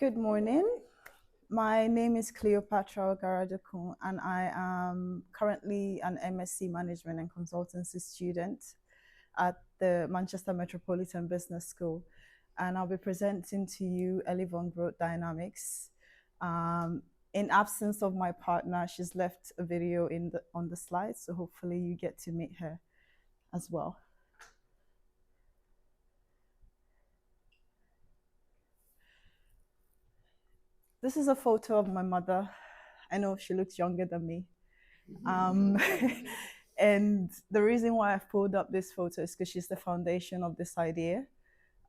Good morning. My name is Cleopatra Garadakun, and I am currently an MSc Management and Consultancy student at the Manchester Metropolitan Business School. And I'll be presenting to you Elevon Growth Dynamics. In absence of my partner, she's left a video on the slide, so hopefully you get to meet her as well. This is a photo of my mother. I know she looks younger than me. And the reason why I've pulled up this photo is because she's the foundation of this idea.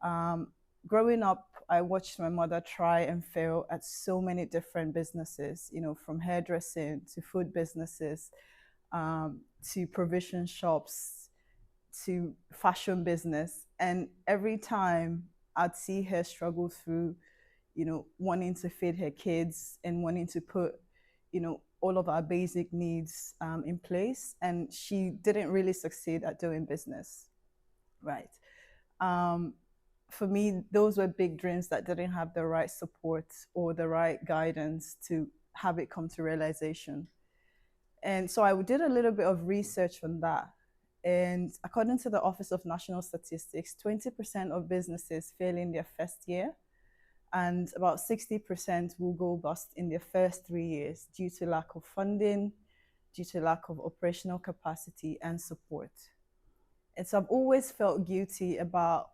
Um, Growing up, I watched my mother try and fail at so many different businesses, from hairdressing to food businesses, to provision shops, to fashion business. And every time I'd see her struggle through, wanting to feed her kids and wanting to put, all of our basic needs in place. And she didn't really succeed at doing business, right? Um, for me, those were big dreams that didn't have the right support or the right guidance to have it come to realization. And so I did a little bit of research on that. And according to the Office of National Statistics, 20% of businesses fail in their first year, and about 60% will go bust in their first 3 years due to lack of funding, due to lack of operational capacity and support. And so I've always felt guilty about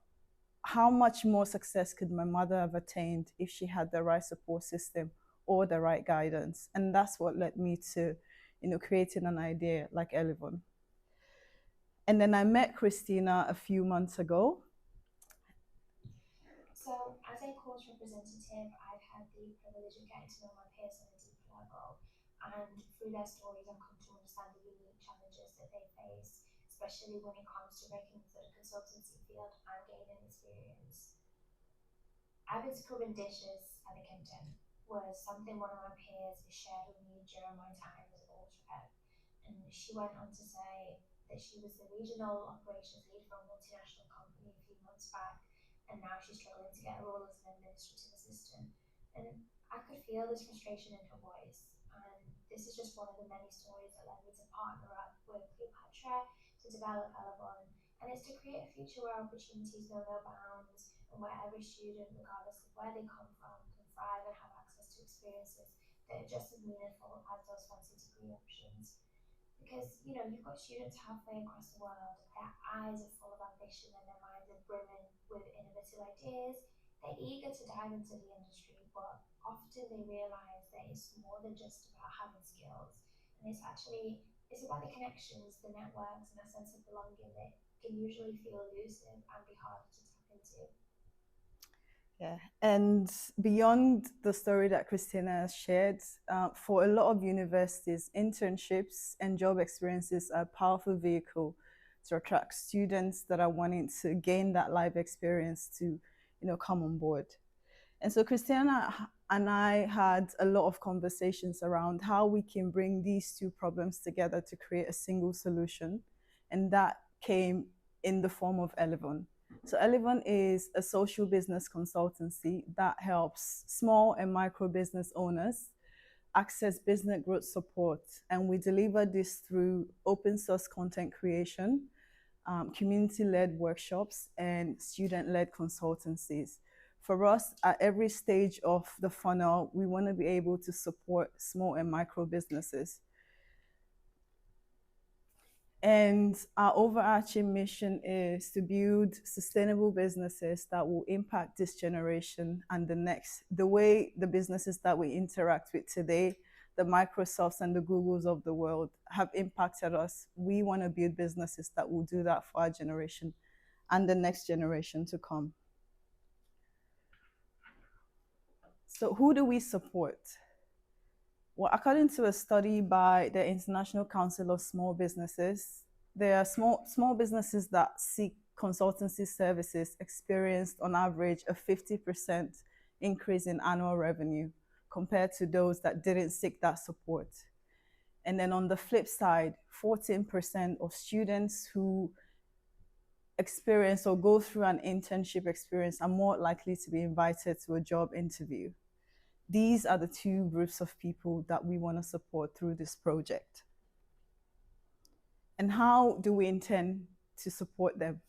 how much more success could my mother have attained if she had the right support system or the right guidance. And that's what led me to, creating an idea like Elevon. And then I met Christina a few months ago. So, as a course representative, I've had the privilege of getting to know my peers on a deeper level, and through their stories, I've come to understand the unique challenges that they face, especially when it comes to breaking into the consultancy field and gaining experience. Having to cook dishes at the kitchen was something one of my peers shared with me during my time as a water rep. And she went on to say that she was the regional operations lead for a multinational company a few months back, and now she's struggling to get a role as an administrative assistant. And I could feel this frustration in her voice. And this is just one of the many stories that led me to partner up with Cleopatra to develop Elevon. And it's to create a future where opportunities know no bounds and where every student, regardless of where they come from, can thrive and have access to experiences that are just as meaningful as those fancy degree options. Because you've got students halfway across the world, their eyes are full of ambition and their minds are brimming with innovative ideas. They're eager to dive into the industry, but often they realize that it's more than just about having skills, and it's about the connections, the networks, and a sense of belonging that can usually feel elusive and be hard to tap into. Yeah. And beyond the story that Christina has shared, for a lot of universities, internships and job experiences are a powerful vehicle to attract students that are wanting to gain that life experience to, come on board. And so Christina and I had a lot of conversations around how we can bring these two problems together to create a single solution. And that came in the form of Elevon. So Elevon is a social business consultancy that helps small and micro business owners access business growth support. And we deliver this through open source content creation, community-led workshops, and student-led consultancies. For us, at every stage of the funnel, we want to be able to support small and micro businesses. And our overarching mission is to build sustainable businesses that will impact this generation and the next. The way the businesses that we interact with today, the Microsofts and the Googles of the world, have impacted us. We want to build businesses that will do that for our generation and the next generation to come. So, who do we support? Well, according to a study by the International Council of Small Businesses, there are small businesses that seek consultancy services experienced on average a 50% increase in annual revenue compared to those that didn't seek that support. And then on the flip side, 14% of students who experience or go through an internship experience are more likely to be invited to a job interview. These are the two groups of people that we want to support through this project. And how do we intend to support them?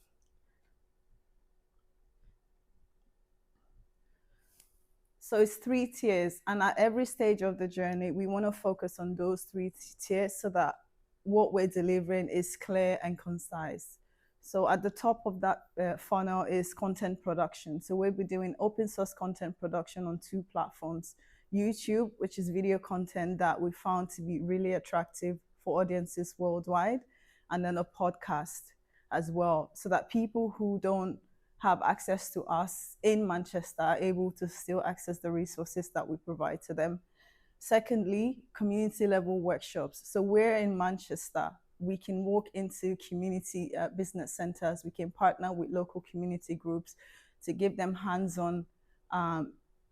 So it's 3 tiers, and at every stage of the journey, we want to focus on those 3 tiers so that what we're delivering is clear and concise. So at the top of that funnel is content production. So we'll be doing open source content production on two platforms: YouTube, which is video content that we found to be really attractive for audiences worldwide, and then a podcast as well, so that people who don't have access to us in Manchester are able to still access the resources that we provide to them. Secondly, community level workshops. So we're in Manchester. We can walk into community business centers. We can partner with local community groups to give them hands-on,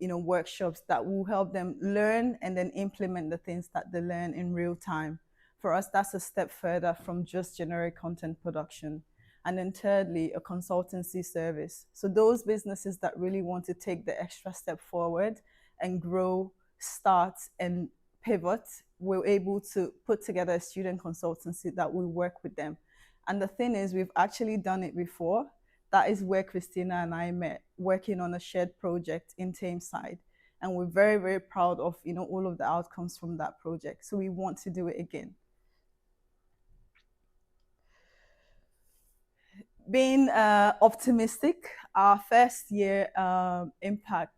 workshops that will help them learn and then implement the things that they learn in real time. For us, that's a step further from just generic content production. And then thirdly, a consultancy service. So those businesses that really want to take the extra step forward and grow, start, and pivot, we're able to put together a student consultancy that will work with them. And the thing is, we've actually done it before. That is where Christina and I met, working on a shared project in Tameside. And we're very, very proud of all of the outcomes from that project. So we want to do it again. Being optimistic, our first year impact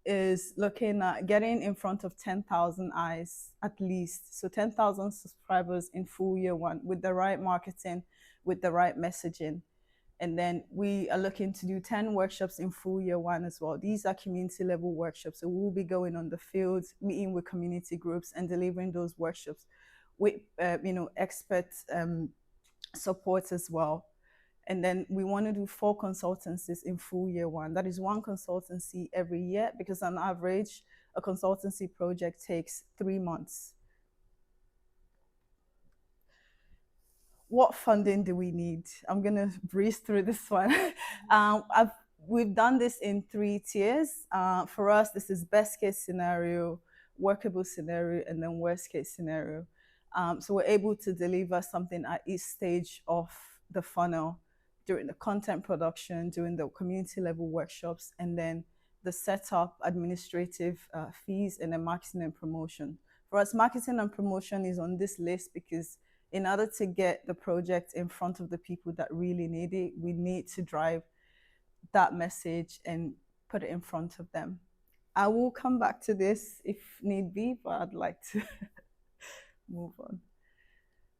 is looking at getting in front of 10,000 eyes at least. So 10,000 subscribers in full year one with the right marketing, with the right messaging. And then we are looking to do 10 workshops in full year one as well. These are community level workshops. So we'll be going on the field, meeting with community groups and delivering those workshops with, expert support as well. And then we want to do 4 consultancies in full year one. That is 1 consultancy every year, because on average, a consultancy project takes 3 months. What funding do we need? I'm going to breeze through this one. We've done this in 3 tiers. For us, this is best case scenario, workable scenario, and then worst case scenario. So we're able to deliver something at each stage of the funnel, during the content production, during the community level workshops, and then the setup, administrative fees, and then marketing and promotion. For us, marketing and promotion is on this list because in order to get the project in front of the people that really need it, we need to drive that message and put it in front of them. I will come back to this if need be, but I'd like to move on.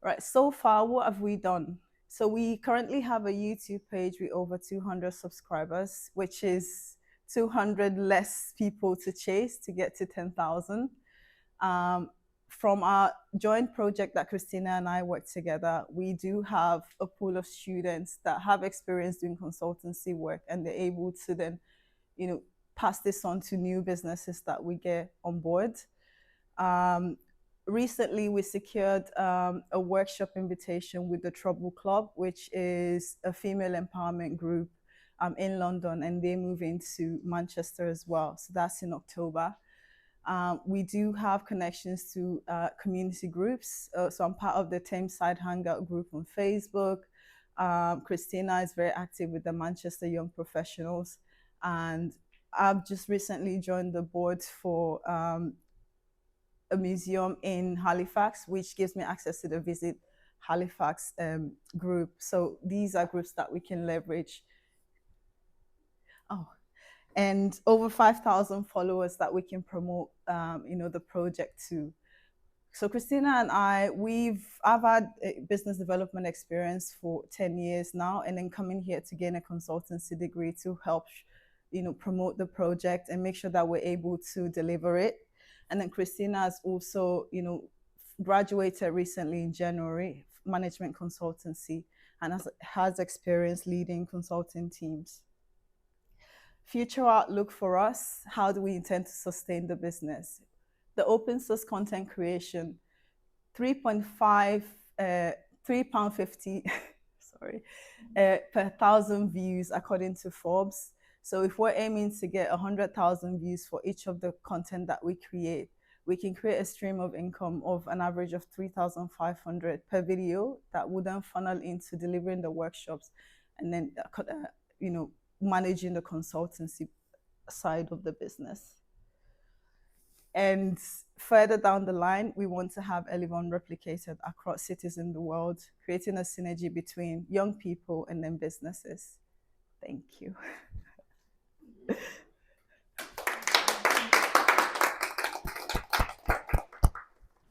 Right, so far, what have we done? So we currently have a YouTube page with over 200 subscribers, which is 200 less people to chase to get to 10,000. From our joint project that Christina and I work together, we do have a pool of students that have experience doing consultancy work, and they're able to then, pass this on to new businesses that we get on board. Recently, we secured a workshop invitation with the Trouble Club, which is a female empowerment group in London, and they move into Manchester as well. So that's in October. We do have connections to community groups. So I'm part of the Tameside Hangout group on Facebook. Christina is very active with the Manchester Young Professionals. And I've just recently joined the board for a museum in Halifax, which gives me access to the Visit Halifax group. So these are groups that we can leverage. Oh, and over 5,000 followers that we can promote, the project to. So Christina and I've had a business development experience for 10 years now, and then coming here to gain a consultancy degree to help, promote the project and make sure that we're able to deliver it. And then Christina has also, graduated recently in January, management consultancy, and has experience leading consulting teams. Future outlook for us: how do we intend to sustain the business? The open source content creation, 3.5, £3.50, sorry, per thousand views according to Forbes. So if we're aiming to get 100,000 views for each of the content that we create, we can create a stream of income of an average of 3,500 per video that would then funnel into delivering the workshops and then, you know, managing the consultancy side of the business. And further down the line, we want to have Elevon replicated across cities in the world, creating a synergy between young people and then businesses. Thank you.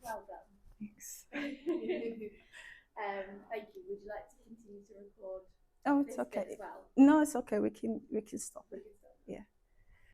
Well done. Thanks. Thank you. Would you like to continue to record Oh, this it's bit okay. as well? No, it's okay. We can stop it.